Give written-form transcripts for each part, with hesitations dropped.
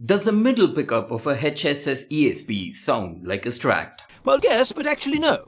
Does the middle pickup of a HSS ESP sound like a Strat? Well, yes, but actually no.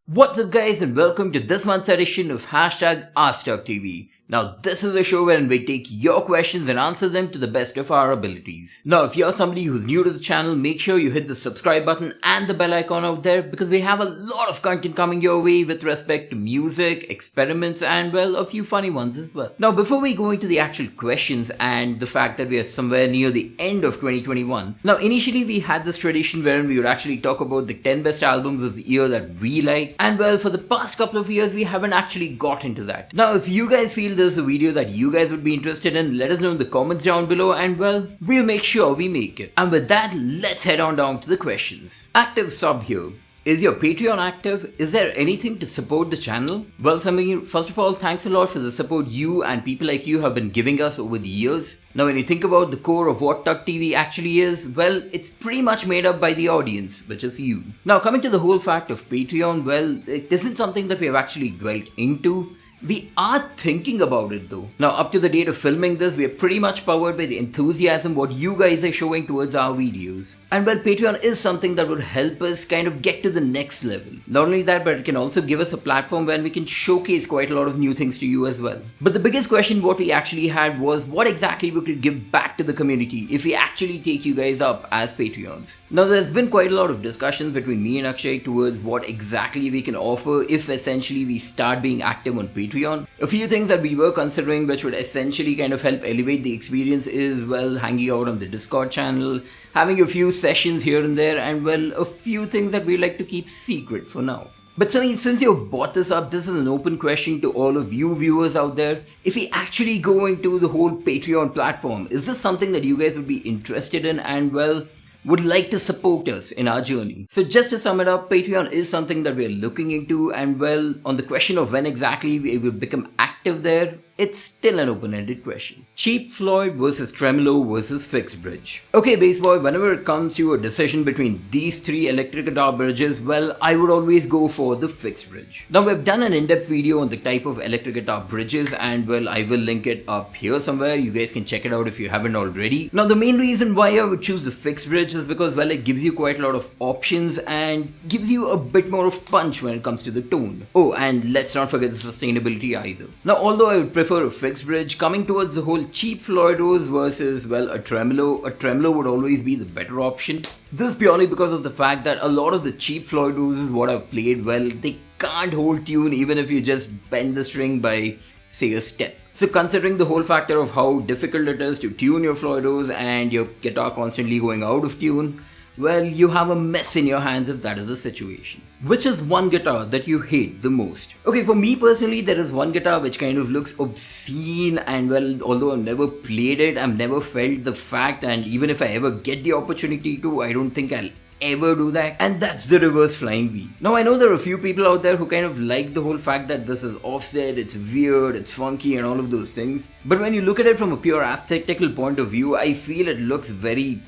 What's up guys, and welcome to this month's edition of #TUGGtv. Now this is a show wherein we take your questions and answer them to the best of our abilities. Now if you're somebody who's new to the channel, make sure you hit the subscribe button and the bell icon out there, because we have a lot of content coming your way with respect to music, experiments, and well, a few funny ones as well. Now before we go into the actual questions and the fact that we are somewhere near the end of 2021, now initially we had this tradition wherein we would actually talk about the 10 best albums of the year that we like, and well, for the past couple of years we haven't actually got into that. Now if you guys feel this is a video that you guys would be interested in, let us know in the comments down below, and well, we'll make sure we make it. And with that, let's head on down to the questions. Active sub here. Is your Patreon active? Is there anything to support the channel? Well, Samir, first of all, thanks a lot for the support you and people like you have been giving us over the years. Now when you think about the core of what TUGGtv actually is, well, it's pretty much made up by the audience, which is you. Now coming to the whole fact of Patreon, well, it isn't something that we have actually dwelt into. We are thinking about it though. Now up to the date of filming this, we are pretty much powered by the enthusiasm what you guys are showing towards our videos. And well, Patreon is something that would help us kind of get to the next level. Not only that, but it can also give us a platform where we can showcase quite a lot of new things to you as well. But the biggest question what we actually had was what exactly we could give back to the community if we actually take you guys up as Patreons. Now there's been quite a lot of discussions between me and Akshay towards what exactly we can offer if essentially we start being active on Patreon. A few things that we were considering which would essentially kind of help elevate the experience is, well, hanging out on the Discord channel, having a few sessions here and there, and well, a few things that we like to keep secret for now. But so, since you brought this up, this is an open question to all of you viewers out there. If we actually go into the whole Patreon platform, is this something that you guys would be interested in and well, would like to support us in our journey? So just to sum it up, Patreon is something that we're looking into, and well, on the question of when exactly we will become active there, it's still an open-ended question. Cheap Floyd versus Tremolo versus fixed bridge. Okay bass boy, whenever it comes to a decision between these three electric guitar bridges, well, I would always go for the fixed bridge. Now we've done an in-depth video on the type of electric guitar bridges, and well, I will link it up here somewhere. You guys can check it out if you haven't already. Now the main reason why I would choose the fixed bridge is because, well, it gives you quite a lot of options and gives you a bit more of punch when it comes to the tone. Oh, and let's not forget the sustainability either. Now although I would prefer a fixed bridge, coming towards the whole cheap Floyd rose versus, well, a tremolo would always be the better option. This purely because of the fact that a lot of the cheap Floyd roses what I've played, well, they can't hold tune even if you just bend the string by, say, a step. So considering the whole factor of how difficult it is to tune your Floyd rose and your guitar constantly going out of tune, well, you have a mess in your hands if that is the situation. Which is one guitar that you hate the most? Okay, for me personally, there is one guitar which kind of looks obscene, and well, although I've never played it, I've never felt the fact, and even if I ever get the opportunity to, I don't think I'll ever do that, and that's the reverse flying V. Now I know there are a few people out there who kind of like the whole fact that this is offset, it's weird, it's funky and all of those things, but when you look at it from a pure aesthetical point of view, I feel it looks very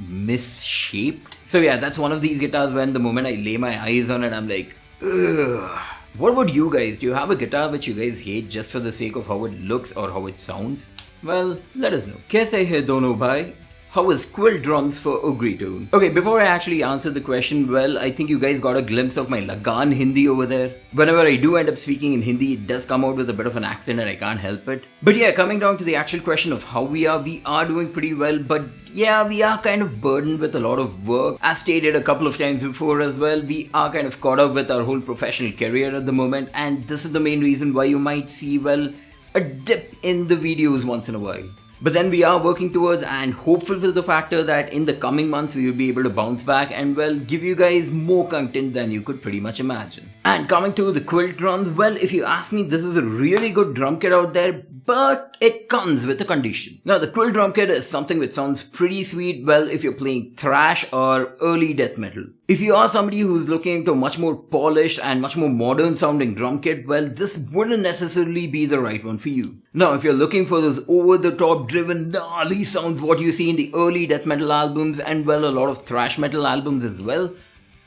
misshaped. So yeah, that's one of these guitars when the moment I lay my eyes on it, I'm like, ugh. What about you guys? Do you have a guitar which you guys hate just for the sake of how it looks or how it sounds? Well, let us know. Kaise hai dono bhai? How is quill drums for Ugritone? Okay, before I actually answer the question, well, I think you guys got a glimpse of my Lagan Hindi over there. Whenever I do end up speaking in Hindi, it does come out with a bit of an accent and I can't help it. But yeah, coming down to the actual question of how we are doing pretty well, but yeah, we are kind of burdened with a lot of work. As stated a couple of times before as well, we are kind of caught up with our whole professional career at the moment, and this is the main reason why you might see, well, a dip in the videos once in a while. But then we are working towards and hopeful for the factor that in the coming months we will be able to bounce back and, well, give you guys more content than you could pretty much imagine. And coming to the quilt drums, well, if you ask me, this is a really good drum kit out there, but it comes with a condition. Now the quilt drum kit is something which sounds pretty sweet, well, if you're playing thrash or early death metal. If you are somebody who's looking into a much more polished and much more modern sounding drum kit, well, this wouldn't necessarily be the right one for you. Now, if you're looking for those over-the-top driven gnarly sounds what you see in the early death metal albums and, well, a lot of thrash metal albums as well,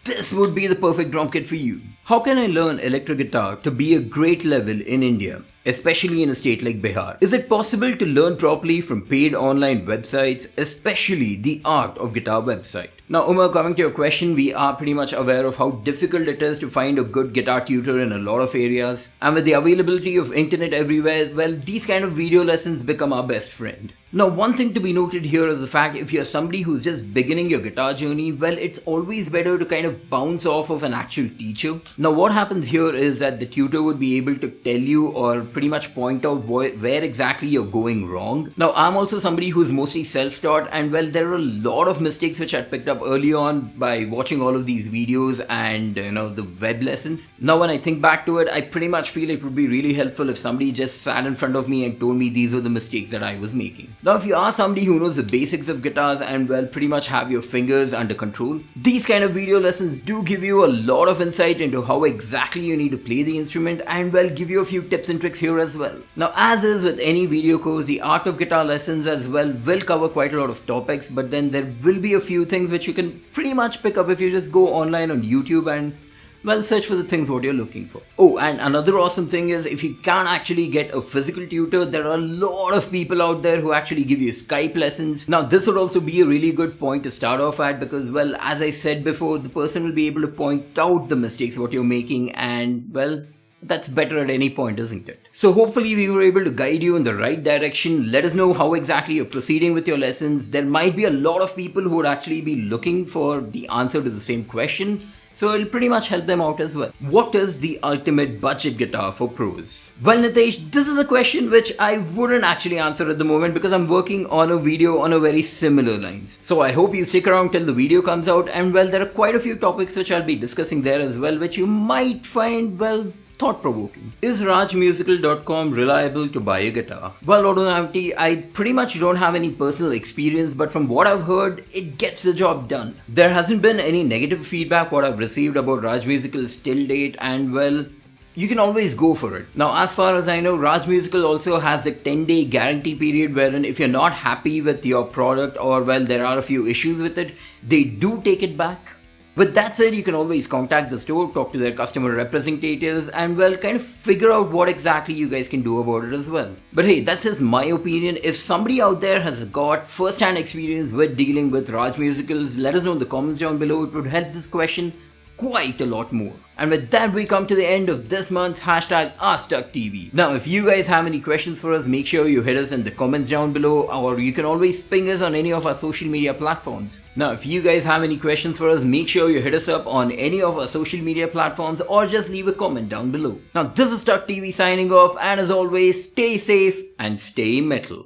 this would be the perfect drum kit for you. How can I learn electric guitar to be a great level in India? especially in a state like Bihar? Is it possible to learn properly from paid online websites, especially the Art of Guitar website? Now, Umar, coming to your question, we are pretty much aware of how difficult it is to find a good guitar tutor in a lot of areas. And with the availability of internet everywhere, well, these kind of video lessons become our best friend. Now, one thing to be noted here is the fact if you're somebody who's just beginning your guitar journey, well, it's always better to kind of bounce off of an actual teacher. Now, what happens here is that the tutor would be able to tell you or pretty much point out where exactly you're going wrong. Now, I'm also somebody who's mostly self-taught, and well, there are a lot of mistakes which I picked up early on by watching all of these videos and the web lessons. Now, when I think back to it, I pretty much feel it would be really helpful if somebody just sat in front of me and told me these were the mistakes that I was making. Now, if you are somebody who knows the basics of guitars and well, pretty much have your fingers under control, these kind of video lessons do give you a lot of insight into how exactly you need to play the instrument and well, give you a few tips and tricks here as well. Now, as is with any video course, the Art of Guitar lessons as well will cover quite a lot of topics, but then there will be a few things which you can pretty much pick up if you just go online on YouTube and well, search for the things what you're looking for. Oh, and another awesome thing is if you can't actually get a physical tutor, there are a lot of people out there who actually give you Skype lessons. Now, this would also be a really good point to start off at because, well, as I said before, the person will be able to point out the mistakes what you're making and, well, that's better at any point, isn't it? So hopefully we were able to guide you in the right direction. Let us know how exactly you're proceeding with your lessons. There might be a lot of people who would actually be looking for the answer to the same question. So it'll pretty much help them out as well. What is the ultimate budget guitar for pros? Well, Nitesh, this is a question which I wouldn't actually answer at the moment because I'm working on a video on a very similar lines. So I hope you stick around till the video comes out and well, there are quite a few topics which I'll be discussing there as well, which you might find, well, thought-provoking. Is rajmusical.com reliable to buy a guitar? Well, automatically, I pretty much don't have any personal experience, but from what I've heard, it gets the job done. There hasn't been any negative feedback what I've received about Raj Musicals till date, and well, you can always go for it. Now, as far as I know, Raj Musical also has a 10-day guarantee period wherein if you're not happy with your product or well, there are a few issues with it, they do take it back. With that said, you can always contact the store, talk to their customer representatives and well, kind of figure out what exactly you guys can do about it as well. But hey, that's just my opinion. If somebody out there has got first-hand experience with dealing with Raj Musicals, let us know in the comments down below. It would help this question quite a lot more. And with that, we come to the end of this month's hashtag AskTUGGtv. Now, if you guys have any questions for us, make sure you hit us in the comments down below, or you can always ping us on any of our social media platforms. Now, if you guys have any questions for us, make sure you hit us up on any of our social media platforms or just leave a comment down below. Now, this is TUGGtv signing off, and as always, stay safe and stay metal.